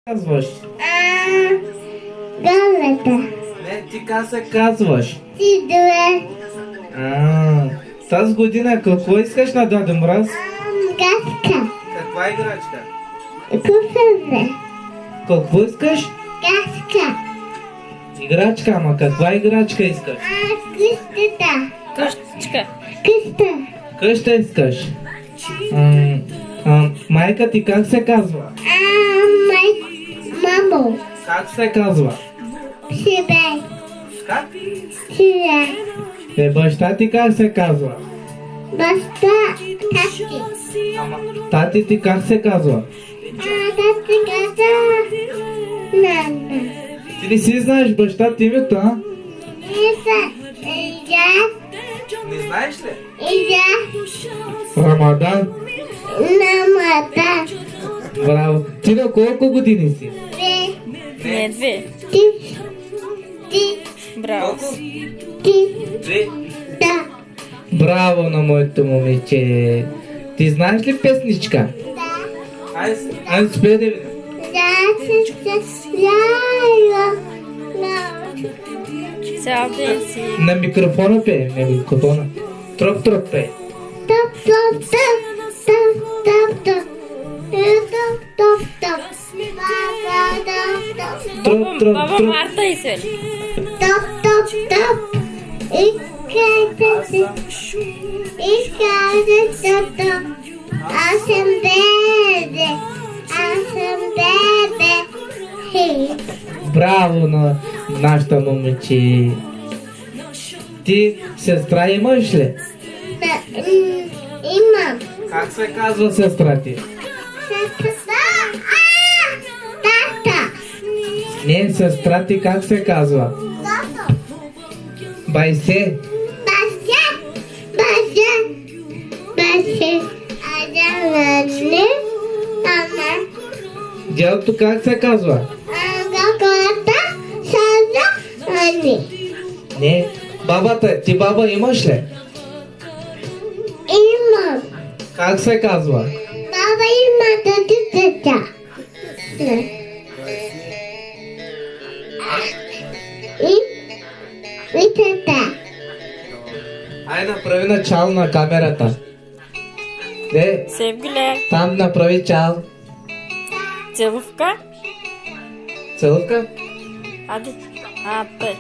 Казваш? Галата. Не, ти как се казваш? Ти дуе. Тази година какво искаш на Дядо Мраз? Гаска. Каква играчка? Куфезе. Какво искаш? Гаска. Играчка, ама каква играчка искаш? Къщата. Къщичка. Къща. Къща искаш? Майка ти как се казва? Мамо. Как се казва? Шибе. Как? Шибе. Баща ти как се казва? Баща. Тати. Ама тати ти как се казва? Тати каза. Нана. Ти не си знаеш баща ти името, а? Не знаеш ли? Рамадан. Намата. Браво. Ти на колко години си? Не, две. Ти. Браво. Ти. Две. Да. Браво на моето момиче. Ти знаеш ли песничка? Да. Айде спей да видим. Цял ден си. На микрофона пее, на микрофона. Троп пее. Баба Марта и свели. Аз съм бебе. Браво на нашата момиче. Ти сестра имаш ли? Имам. Как се казва сестра ти? Тата. Не, сестра ти как се казва? Байсе. Дядото как се казва? Не, бабата. Ти баба имаш ли? Имам. Как се казва? Баба има да деца. И тата. Ай, направи начало на камерата. Не, Севгиле. там направи чал. Целувка. Целувка? Аде. Пе.